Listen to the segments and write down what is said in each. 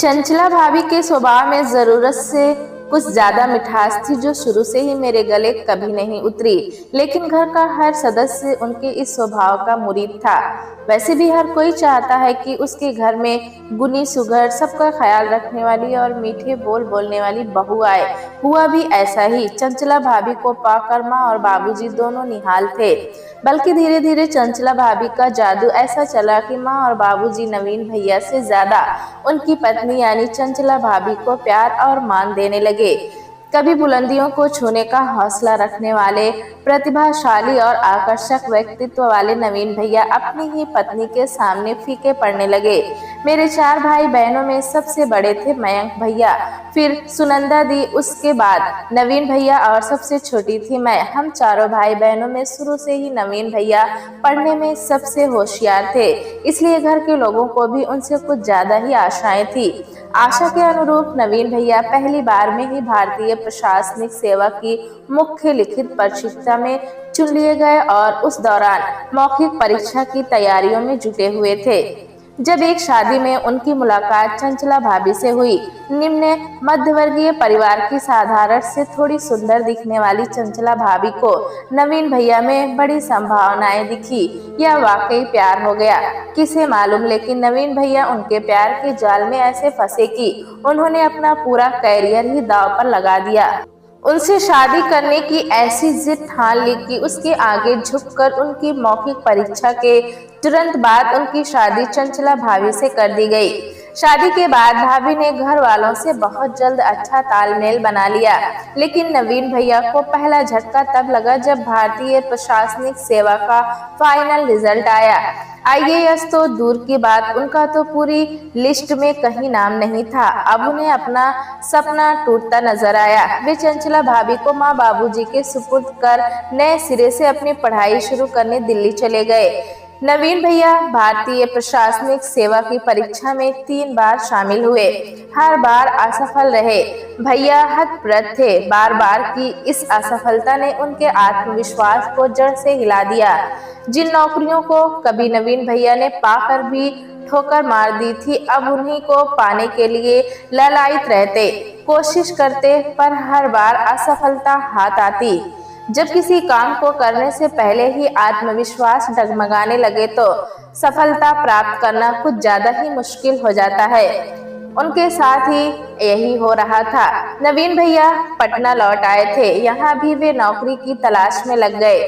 चंचला भाभी के स्वभाव में जरूरत से कुछ ज्यादा मिठास थी, जो शुरू से ही मेरे गले कभी नहीं उतरी। लेकिन घर का हर सदस्य उनके इस स्वभाव का मुरीद था। वैसे भी हर कोई चाहता है कि उसके घर में गुनी सुघड़, सबका ख्याल रखने वाली और मीठे बोल बोलने वाली बहू आए। हुआ भी ऐसा ही। चंचला भाभी को पाकर माँ और बाबूजी दोनों निहाल थे। बल्कि धीरे धीरे चंचला भाभी का जादू ऐसा चला कि माँ और बाबूजी नवीन भैया से ज्यादा उनकी पत्नी यानी चंचला भाभी को प्यार और मान देने लगे। कभी बुलंदियों को छूने का हौसला रखने वाले प्रतिभाशाली और आकर्षक व्यक्तित्व वाले नवीन भैया अपनी ही पत्नी के सामने फीके पड़ने लगे। मेरे 4 भाई बहनों में सबसे बड़े थे मयंक भैया, फिर सुनंदा दी, उसके बाद नवीन भैया और सबसे छोटी थी मैं। हम चारों भाई बहनों में शुरू से ही नवीन भैया पढ़ने में सबसे होशियार थे, इसलिए घर के लोगों को भी उनसे कुछ ज्यादा ही आशाएं थी। आशा के अनुरूप नवीन भैया पहली बार में ही भारतीय प्रशासनिक सेवा की मुख्य लिखित परीक्षा में चुन लिए गए और उस दौरान मौखिक परीक्षा की तैयारियों में जुटे हुए थे। जब एक शादी में उनकी मुलाकात चंचला भाभी से हुई। निम्न मध्यवर्गीय परिवार की साधारण से थोड़ी सुंदर दिखने वाली चंचला भाभी को नवीन भैया में बड़ी संभावनाएं दिखी। यह वाकई प्यार हो गया, किसे मालूम, लेकिन नवीन भैया उनके प्यार के जाल में ऐसे फंसे कि उन्होंने अपना पूरा कैरियर ही दांव पर लगा दिया। उनसे शादी करने की ऐसी जिद ठान ली कि उसके आगे झुककर उनकी मौखिक परीक्षा के तुरंत बाद उनकी शादी चंचला भाभी से कर दी गई। शादी के बाद भाभी ने घर वालों से बहुत जल्द अच्छा तालमेल बना लिया, लेकिन नवीन भैया को पहला झटका तब लगा जब भारतीय प्रशासनिक सेवा का फाइनल रिजल्ट आया। आईएएस तो दूर की बात, उनका तो पूरी लिस्ट में कहीं नाम नहीं था। अब उन्हें अपना सपना टूटता नजर आया। वे चंचला भाभी को माँ बाबूजी के सुपुर्द कर नए सिरे से अपनी पढ़ाई शुरू करने दिल्ली चले गए। नवीन भैया भारतीय प्रशासनिक सेवा की परीक्षा में 3 बार शामिल हुए, हर बार असफल रहे। भैया हतप्रभ थे। बार बार की इस असफलता ने उनके आत्मविश्वास को जड़ से हिला दिया। जिन नौकरियों को कभी नवीन भैया ने पाकर भी ठोकर मार दी थी, अब उन्हीं को पाने के लिए ललायित रहते, कोशिश करते, पर हर बार असफलता हाथ आती। जब किसी काम को करने से पहले ही आत्मविश्वास डगमगाने लगे तो सफलता प्राप्त करना कुछ ज्यादा ही मुश्किल हो जाता है। उनके साथ ही यही हो रहा था। नवीन भैया पटना लौट आए थे। यहाँ भी वे नौकरी की तलाश में लग गए।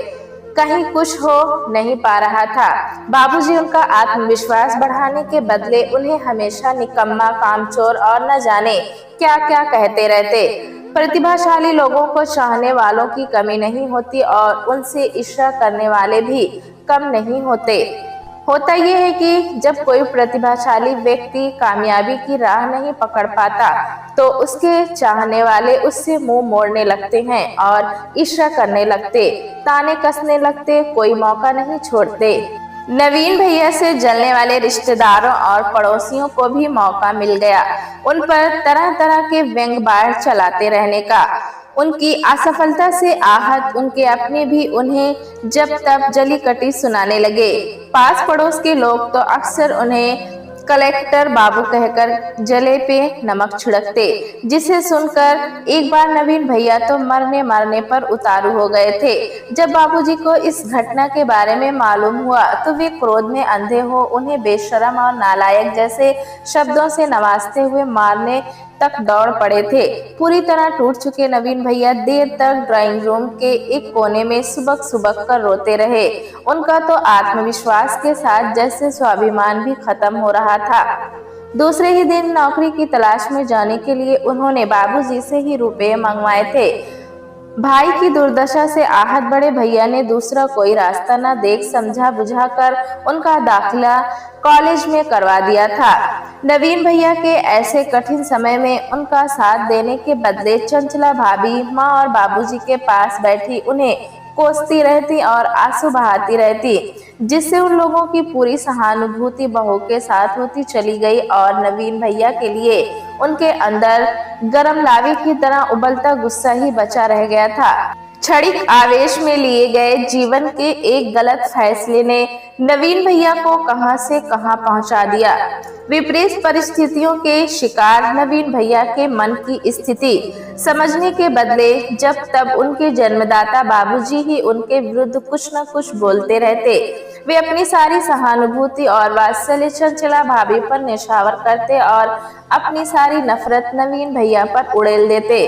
कहीं कुछ हो नहीं पा रहा था। बाबूजी उनका आत्मविश्वास बढ़ाने के बदले उन्हें हमेशा निकम्मा, कामचोर और न जाने क्या क्या कहते रहते। प्रतिभाशाली लोगों को चाहने वालों की कमी नहीं होती और उनसे ईर्ष्या करने वाले भी कम नहीं होते। होता यह है कि जब कोई प्रतिभाशाली व्यक्ति कामयाबी की राह नहीं पकड़ पाता तो उसके चाहने वाले उससे मुंह मोड़ने लगते हैं और ईर्ष्या करने लगते, ताने कसने लगते, कोई मौका नहीं छोड़ते। नवीन भैया से जलने वाले रिश्तेदारों और पड़ोसियों को भी मौका मिल गया उन पर तरह तरह के व्यंग बाढ़ चलाते रहने का। उनकी असफलता से आहत उनके अपने भी उन्हें जब तब जली कटी सुनाने लगे। पास पड़ोस के लोग तो अक्सर उन्हें कलेक्टर बाबू कहकर जले पे नमक छिड़कते, जिसे सुनकर एक बार नवीन भैया तो मरने मरने पर उतारू हो गए थे। जब बाबूजी को इस घटना के बारे में मालूम हुआ तो वे क्रोध में अंधे हो उन्हें बेशरम और नालायक जैसे शब्दों से नवाजते हुए मारने तक दौड़ पड़े थे। पूरी तरह टूट चुके नवीन भैया देर तक ड्राइंग रूम के एक कोने में सुबक सुबक कर रोते रहे। उनका तो आत्मविश्वास के साथ जैसे स्वाभिमान भी खत्म हो रहा था। दूसरे ही दिन नौकरी की तलाश में जाने के लिए उन्होंने बाबूजी से ही रुपए मंगवाए थे। भाई की दुर्दशा से आहत बड़े भैया ने दूसरा कोई रास्ता न देख समझा बुझा कर उनका दाखिला कॉलेज में करवा दिया था। नवीन भैया के ऐसे कठिन समय में उनका साथ देने के बदले चंचला भाभी माँ और बाबूजी के पास बैठी उन्हें कोसती रहती और आंसू बहाती रहती, जिससे उन लोगों की पूरी सहानुभूति बहू के साथ होती चली गई और नवीन भैया के लिए उनके अंदर गरम लावे की तरह उबलता गुस्सा ही बचा रह गया था। क्षणिक आवेश में लिए गए जीवन के एक गलत फैसले ने नवीन भैया को कहां से कहां पहुंचा दिया। विपरीत परिस्थितियों के शिकार नवीन भैया के मन की स्थिति समझने के बदले जब तब उनके जन्मदाता बाबूजी ही उनके विरुद्ध कुछ न कुछ बोलते रहते, वे अपनी सारी सहानुभूति और वात्सल्य चंचला भाभी पर निछावर करते और अपनी सारी नफरत नवीन भैया पर उड़ेल देते।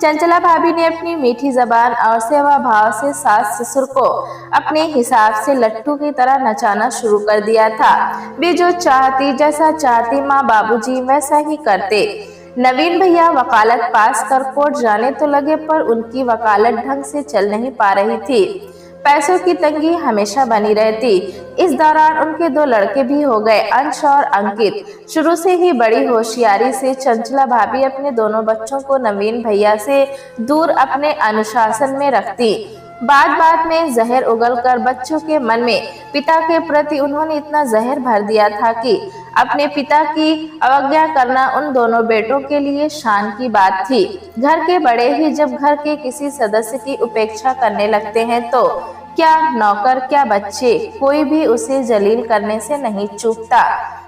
चंचला भाभी ने अपनी मीठी जबान और सेवा भाव से सास ससुर को अपने हिसाब से लट्टू की तरह नचाना शुरू कर दिया था। वे जो चाहती, जैसा चाहती माँ बाबूजी वैसा ही करते। नवीन भैया वकालत पास कर कोर्ट जाने तो लगे, पर उनकी वकालत ढंग से चल नहीं पा रही थी। पैसों की तंगी हमेशा बनी रहती। इस दौरान उनके दो लड़के भी हो गए, अंश और अंकित। शुरू से ही बड़ी होशियारी से चंचला भाभी अपने दोनों बच्चों को नवीन भैया से दूर अपने अनुशासन में रखती। बात बात में जहर उगलकर बच्चों के मन में पिता के प्रति उन्होंने इतना जहर भर दिया था कि अपने पिता की अवज्ञा करना उन दोनों बेटों के लिए शान की बात थी। घर के बड़े ही जब घर के किसी सदस्य की उपेक्षा करने लगते हैं तो क्या नौकर क्या बच्चे, कोई भी उसे जलील करने से नहीं चूकता।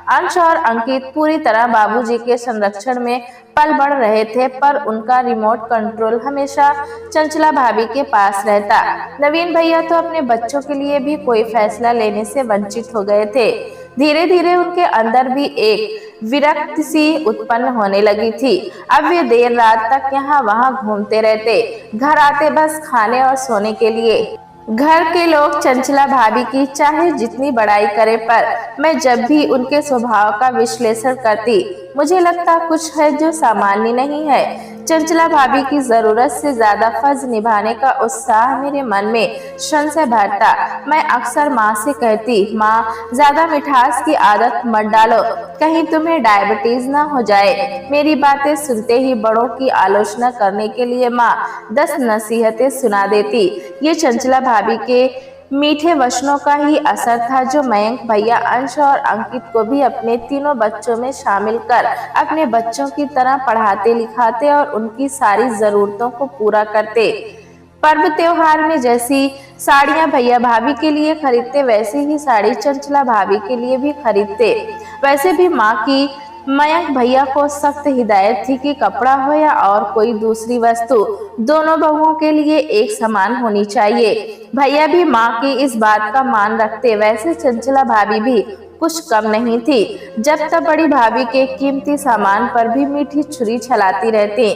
अंश और अंकित पूरी तरह बाबूजी के संरक्षण में पल बढ़ रहे थे, पर उनका रिमोट कंट्रोल हमेशा चंचला भाभी के पास रहता। नवीन भैया तो अपने बच्चों के लिए भी कोई फैसला लेने से वंचित हो गए थे। धीरे धीरे उनके अंदर भी एक विरक्ति सी उत्पन्न होने लगी थी। अब वे देर रात तक यहाँ वहाँ घूमते रहते, घर आते बस खाने और सोने के लिए। घर के लोग चंचला भाभी की चाहे जितनी बड़ाई करे, पर मैं जब भी उनके स्वभाव का विश्लेषण करती मुझे लगता कुछ है जो सामान्य नहीं है। चंचला भाभी की जरूरत से ज्यादा फर्ज निभाने का उत्साह मेरे मन में संशय भरता। मैं अक्सर माँ से कहती, माँ ज्यादा मिठास की आदत मत डालो, कहीं तुम्हें डायबिटीज ना हो जाए। मेरी बातें सुनते ही बड़ों की आलोचना करने के लिए माँ 10 नसीहतें सुना देती। ये चंचला भाभी के मीठे वचनों का ही असर था जो मयंक भैया, अंश और अंकित को भी अपने तीनों बच्चों में शामिल कर अपने बच्चों की तरह पढ़ाते लिखाते और उनकी सारी जरूरतों को पूरा करते। पर्व त्योहार में जैसी साड़ियां भैया भाभी के लिए खरीदते, वैसे ही साड़ी चंचला भाभी के लिए भी खरीदते। वैसे भी माँ की मयंक भैया को सख्त हिदायत थी कि कपड़ा हो या और कोई दूसरी वस्तु, दोनों बहुओं के लिए एक समान होनी चाहिए। भैया भी माँ की इस बात का मान रखते। वैसे चंचला भाभी भी कुछ कम नहीं थी। जब तक बड़ी भाभी के कीमती सामान पर भी मीठी छुरी चलाती रहती।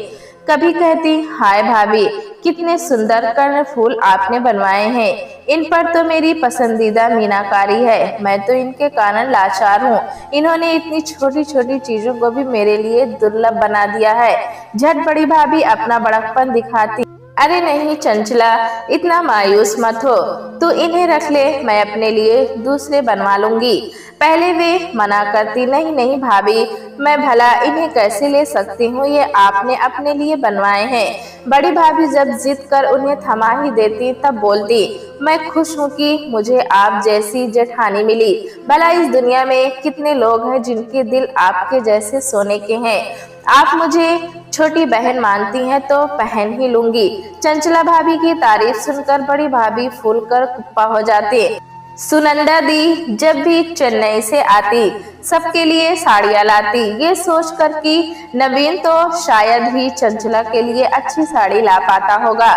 कभी कहती, हाय भाभी, कितने सुंदर कर्ण फूल आपने बनवाए हैं, इन पर तो मेरी पसंदीदा मीनाकारी है। मैं तो इनके कारण लाचार हूँ। इन्होंने इतनी छोटी छोटी चीजों को भी मेरे लिए दुर्लभ बना दिया है। झट बड़ी भाभी अपना बड़कपन दिखाती, अरे नहीं चंचला, इतना मायूस मत हो, तू इन्हें रख ले, मैं अपने लिए दूसरे बनवा लूंगी। पहले वे मना करती, नहीं नहीं भाभी, मैं भला इन्हें कैसे ले सकती हूँ, ये आपने अपने लिए बनवाए हैं। बड़ी भाभी जब जिद कर उन्हें थमा ही देती तब बोलती, मैं खुश हूँ कि मुझे आप जैसी जेठानी मिली। भला इस दुनिया में कितने लोग हैं जिनके दिल आपके जैसे सोने के हैं। आप मुझे छोटी बहन मानती हैं तो पहन ही लूंगी। चंचला भाभी की तारीफ सुनकर बड़ी भाभी फूलकर कुप्पा हो जाती। सुनंदा दी जब भी चेन्नई से आती सबके लिए साड़ियाँ लाती, ये सोचकर कि नवीन तो शायद ही चंचला के लिए अच्छी साड़ी ला पाता होगा।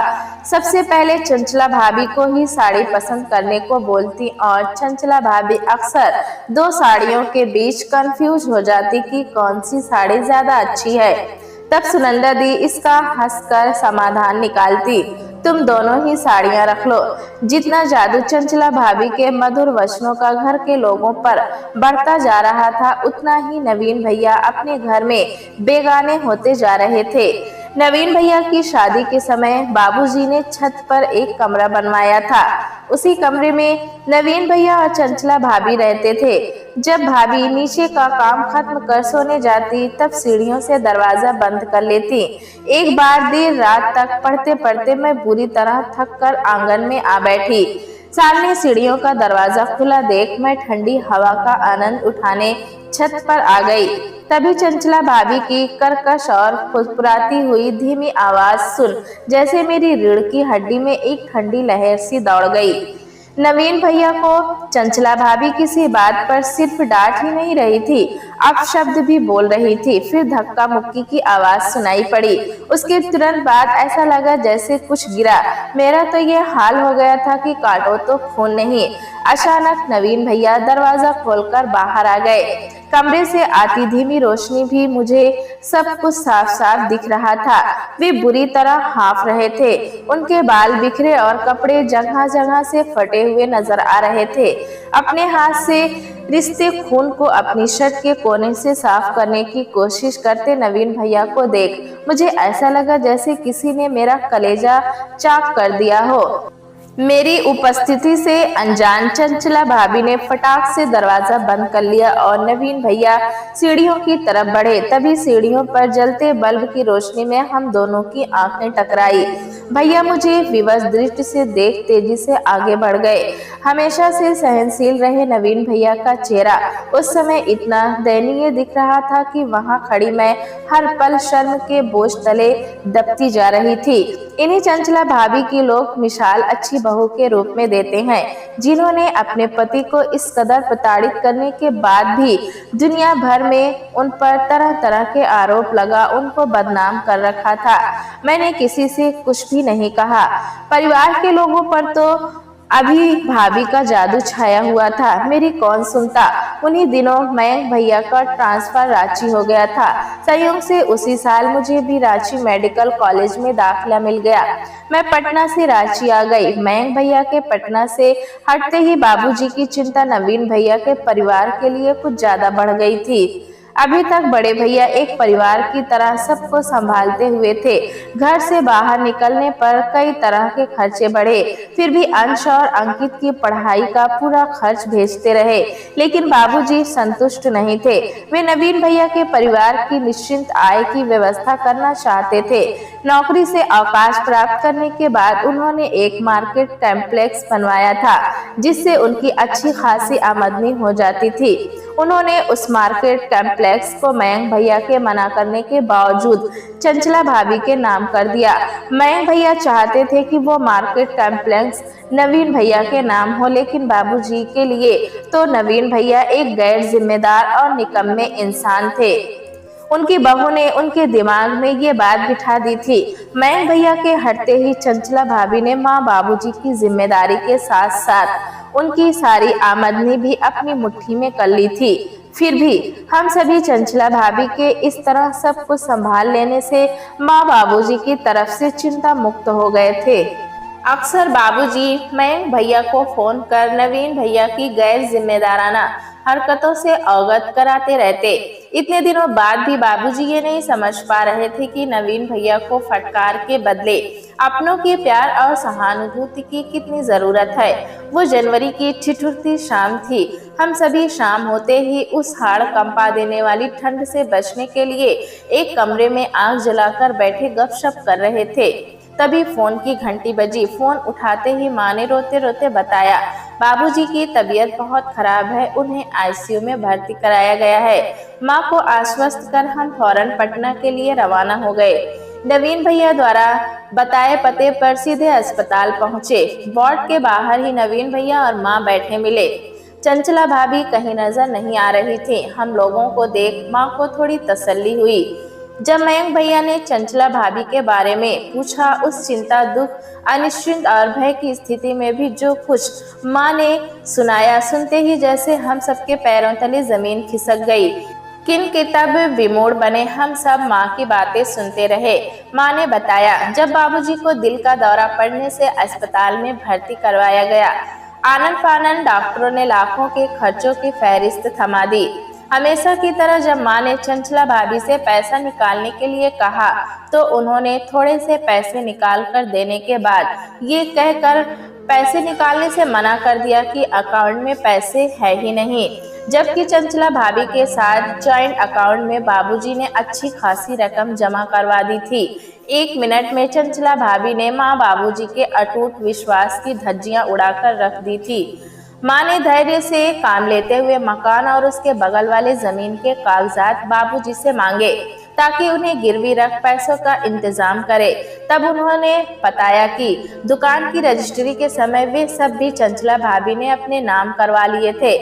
सबसे पहले चंचला भाभी को ही साड़ी पसंद करने को बोलती और चंचला भाभी अक्सर दो साड़ियों के बीच कंफ्यूज हो जाती कि कौन सी साड़ी ज्यादा अच्छी है। तब सुनंदा दी इसका हंसकर समाधान निकालती, तुम दोनों ही साड़ियां रख लो। जितना जादू चंचला भाभी के मधुर वचनों का घर के लोगों पर बढ़ता जा रहा था, उतना ही नवीन भैया अपने घर में बेगाने होते जा रहे थे। नवीन भैया की शादी के समय बाबूजी ने छत पर एक कमरा बनवाया था। उसी कमरे में नवीन भैया और चंचला भाभी रहते थे। जब भाभी नीचे का काम खत्म कर सोने जाती तब सीढ़ियों से दरवाजा बंद कर लेती। एक बार देर रात तक पढ़ते पढ़ते मैं बुरी तरह थक कर आंगन में आ बैठी। सामने सीढ़ियों का दरवाजा खुला देख मैं ठंडी हवा का आनंद उठाने छत पर आ गई। तभी चंचला भाभी की कर्कश और फुसफुसाती हुई धीमी आवाज सुन जैसे मेरी रीढ़ की हड्डी में एक ठंडी लहर सी दौड़ गई। नवीन भैया को चंचला भाभी किसी बात पर सिर्फ डांट ही नहीं रही थी, अपशब्द भी बोल रही थी। फिर धक्का मुक्की की आवाज सुनाई पड़ी। उसके तुरंत बाद ऐसा लगा जैसे कुछ गिरा। मेरा तो ये हाल हो गया था कि काटो तो खून नहीं। अचानक नवीन भैया दरवाजा खोलकर बाहर आ गए। कमरे से आती धीमी रोशनी भी मुझे सब कुछ साफ साफ दिख रहा था। वे बुरी तरह हाफ रहे थे। उनके बाल बिखरे और कपड़े जगह जगह से फटे हुए नजर आ रहे थे। अपने हाथ से रिश्ते खून को अपनी शर्ट के कोने से साफ करने की कोशिश करते नवीन भैया को देख मुझे ऐसा लगा जैसे किसी ने मेरा कलेजा चाक कर दिया हो। मेरी उपस्थिति से अनजान चंचला भाभी ने फटाक से दरवाजा बंद कर लिया और नवीन भैया सीढ़ियों की तरफ बढ़े। तभी सीढ़ियों पर जलते बल्ब की रोशनी में हम दोनों की आंखें टकराई। भैया मुझे विवश दृष्टि से देख तेजी से आगे बढ़ गए। हमेशा से सहनशील रहे नवीन भैया का चेहरा उस समय इतना दयनीय दिख रहा था कि वहां खड़ी मैं हर पल शर्म के बोझ तले दबती जा रही थी। इन्हीं चंचला भाभी की लोग मिसाल अच्छी बहू के रूप में देते हैं, जिन्होंने अपने पति को इस कदर प्रताड़ित करने के बाद भी दुनिया भर में उन पर तरह तरह के आरोप लगा उनको बदनाम कर रखा था। मैंने किसी से कुछ भी नहीं कहा। परिवार के लोगों पर तो अभी भाभी का जादू छाया हुआ था। मेरी कौन सुनता। उन्हीं दिनों मयंक भैया का ट्रांसफर रांची हो गया था। संयोग से उसी साल मुझे भी रांची मेडिकल कॉलेज में दाखिला मिल गया। मैं पटना से रांची आ गई। मयंक भैया के पटना से हटते ही बाबूजी की चिंता नवीन भैया के परिवार के लिए कुछ ज्यादा बढ़ गई थी। अभी तक बड़े भैया एक परिवार की तरह सबको संभालते हुए थे। घर से बाहर निकलने पर कई तरह के खर्चे बढ़े, फिर भी अंश और अंकित की पढ़ाई का पूरा खर्च भेजते रहे। लेकिन बाबूजी संतुष्ट नहीं थे। वे नवीन भैया के परिवार की निश्चिंत आय की व्यवस्था करना चाहते थे। नौकरी से अवकाश प्राप्त करने के बाद उन्होंने एक मार्केट कॉम्प्लेक्स बनवाया था, जिससे उनकी अच्छी खासी आमदनी हो जाती थी। उन्होंने उस मार्केट कॉम्प्लेक्स को मयंक भैया के मना करने के बावजूद चंचला भाभी के नाम कर दिया। मयंक भैया चाहते थे कि वो मार्केट कॉम्प्लेक्स नवीन भैया के नाम हो, लेकिन बाबूजी के लिए तो नवीन भैया एक गैर जिम्मेदार और निकम्मे इंसान थे। उनकी बहू ने उनके दिमाग में ये बात बिठा दी थी। मयंक भैया के हटते ही चंचला भाभी ने माँ बाबूजी की जिम्मेदारी के साथ साथ उनकी सारी आमदनी भी अपनी मुट्ठी में कर ली थी। फिर भी हम सभी चंचला भाभी के इस तरह सब कुछ संभाल लेने से माँ बाबूजी की तरफ से चिंता मुक्त हो गए थे। अक्सर बाबूजी मयंक भैया को फोन कर नवीन भैया की गैर जिम्मेदाराना हरकतों से अवगत कराते रहते। इतने दिनों बाद भी बाबूजी ये नहीं समझ पा रहे थे कि नवीन भैया को फटकार के बदले अपनों के प्यार और सहानुभूति की कितनी जरूरत है। वो जनवरी की ठिठुरती शाम थी। हम सभी शाम होते ही उस हाड़ कंपा देने वाली ठंड से बचने के लिए एक कमरे में आग जलाकर बैठे गपशप कर रहे थे। तभी फोन की घंटी बजी। फोन उठाते ही माँ ने रोते रोते बताया, बाबूजी की तबीयत बहुत खराब है, उन्हें आईसीयू में भर्ती कराया गया है। माँ को आश्वस्त कर हम फौरन पटना के लिए रवाना हो गए। नवीन भैया द्वारा बताए पते पर सीधे अस्पताल पहुँचे। वार्ड के बाहर ही नवीन भैया और माँ बैठे मिले। चंचला भाभी कहीं नजर नहीं आ रही थी। हम लोगों को देख माँ को थोड़ी तसल्ली हुई। जब मयंक भैया ने चंचला भाभी के बारे में पूछा, उस चिंता, दुख, अनिश्चित और भय की स्थिति में भी जो कुछ माँ ने सुनाया, सुनते ही जैसे हम सबके पैरों तले जमीन खिसक गई। किन-किताब विमोड़ बने हम सब माँ की बातें सुनते रहे। माँ ने बताया, जब बाबूजी को दिल का दौरा पड़ने से अस्पताल में भर्ती करवाया गया, आनन फानन डॉक्टरों ने लाखों के खर्चों की फहरिस्त थमा दी। हमेशा की तरह जब माँ ने चंचला भाभी से पैसा निकालने के लिए कहा, तो उन्होंने थोड़े से पैसे निकाल कर देने के बाद ये कहकर पैसे निकालने से मना कर दिया कि अकाउंट में पैसे है ही नहीं। जबकि चंचला भाभी के साथ जॉइंट अकाउंट में बाबूजी ने अच्छी खासी रकम जमा करवा दी थी। 1 मिनट में चंचला भाभी ने माँ बाबूजी के अटूट विश्वास की धज्जियां उड़ाकर रख दी थी। माँ ने धैर्य से काम लेते हुए मकान और उसके बगल वाले जमीन के कागजात बाबूजी से मांगे ताकि उन्हें गिरवी रख पैसों का इंतजाम करे। तब उन्होंने बताया कि दुकान की रजिस्ट्री के समय वे सब भी चंचला भाभी ने अपने नाम करवा लिए थे।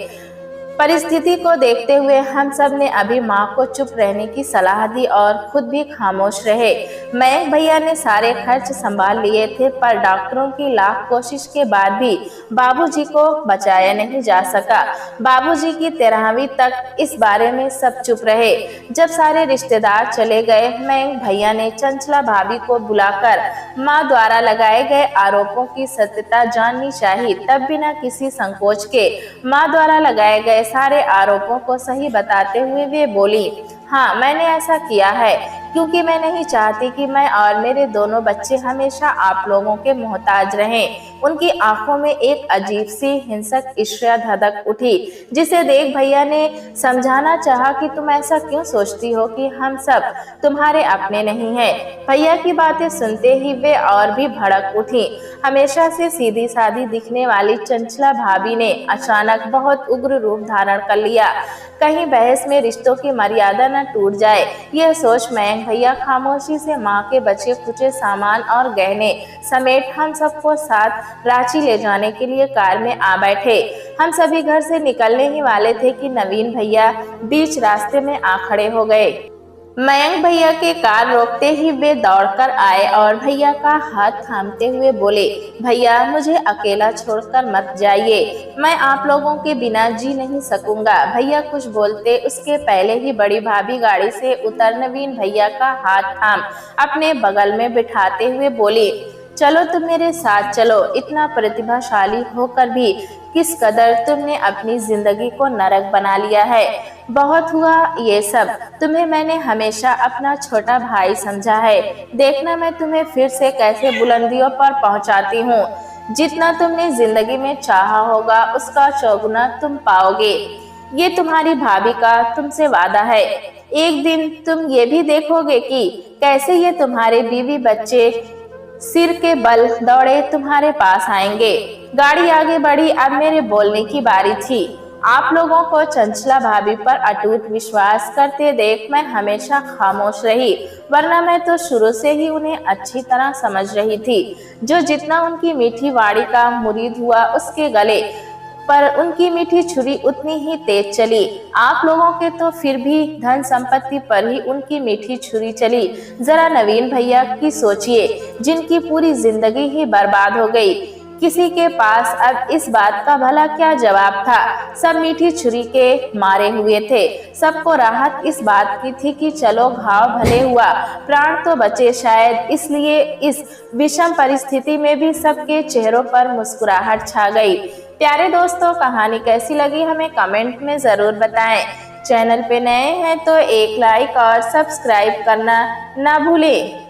परिस्थिति को देखते हुए हम सब ने अभी माँ को चुप रहने की सलाह दी और खुद भी खामोश रहे। मयंक भैया ने सारे खर्च संभाल लिए थे, पर डॉक्टरों की लाख कोशिश के बाद भी बाबूजी को बचाया नहीं जा सका। बाबूजी की 13वीं तक इस बारे में सब चुप रहे। जब सारे रिश्तेदार चले गए, मयंक भैया ने चंचला भाभी को बुलाकर माँ द्वारा लगाए गए आरोपों की सत्यता जाननी चाहिए। तब बिना किसी संकोच के माँ द्वारा लगाए गए सारे आरोपों को सही बताते हुए वे बोली, हाँ, मैंने ऐसा किया है क्योंकि मैं नहीं चाहती कि मैं और मेरे दोनों बच्चे हमेशा आप लोगों के मोहताज रहें। उनकी आंखों में एक अजीब सी हिंसक ईर्ष्या धधक उठी, जिसे देख भैया ने समझाना चाहा कि तुम ऐसा क्यों सोचती हो कि हम सब तुम्हारे अपने नहीं हैं। भैया की बातें सुनते ही वे और भी भड़क उठी। हमेशा से सीधी सादी दिखने वाली चंचला भाभी ने अचानक बहुत उग्र रूप धारण कर लिया। कहीं बहस में रिश्तों की मर्यादा न टूट जाए, यह सोच मयंक भैया खामोशी से माँ के बचे खुचे सामान और गहने समेत हम सबको साथ रांची ले जाने के लिए कार में आ बैठे। हम सभी घर से निकलने ही वाले थे कि नवीन भैया बीच रास्ते में आ खड़े हो गए। मयंक भैया के कार रोकते ही वे दौड़कर आए और भैया का हाथ थामते हुए बोले, भैया मुझे अकेला छोड़कर मत जाइए, मैं आप लोगों के बिना जी नहीं सकूंगा। भैया कुछ बोलते उसके पहले ही बड़ी भाभी गाड़ी से उतर नवीन भैया का हाथ थाम अपने बगल में बिठाते हुए बोली, चलो तुम मेरे साथ चलो। इतना प्रतिभाशाली होकर भी किस कदर तुमने अपनी जिंदगी को नरक बना लिया है। बहुत हुआ ये सब, तुम्हें मैंने हमेशा अपना छोटा भाई समझा है। देखना मैं तुम्हें फिर से कैसे बुलंदियों पर पहुंचाती हूँ। जितना तुमने जिंदगी में चाहा होगा उसका चौगुना तुम पाओगे। ये तुम्हारी भाभी का तुमसे वादा है। एक दिन तुम ये भी देखोगे कि कैसे ये तुम्हारे बीवी बच्चे सिर के बल दौड़े तुम्हारे पास आएंगे। गाड़ी आगे बढ़ी। अब मेरे बोलने की बारी थी। आप लोगों को चंचला भाभी पर अटूट विश्वास करते देख मैं हमेशा खामोश रही, वरना मैं तो शुरू से ही उन्हें अच्छी तरह समझ रही थी। जो जितना उनकी मीठी वाणी का मुरीद हुआ, उसके गले पर उनकी मीठी छुरी उतनी ही तेज चली। आप लोगों के तो फिर भी धन संपत्ति पर ही उनकी मीठी छुरी चली। जरा नवीन भैया की सोचिए, जिनकी पूरी जिंदगी ही बर्बाद हो गई। किसी के पास अब इस बात का भला क्या जवाब था। सब मीठी छुरी के मारे हुए थे। सबको राहत इस बात की थी कि चलो घाव भले हुआ, प्राण तो बचे शायद। इसलिए इस विषम परिस्थिति में भी सबके चेहरों पर मुस्कुराहट छा गई। प्यारे दोस्तों, कहानी कैसी लगी हमें कमेंट में जरूर बताएं। चैनल पे नए हैं तो एक लाइक और सब्सक्राइब करना ना भूलें।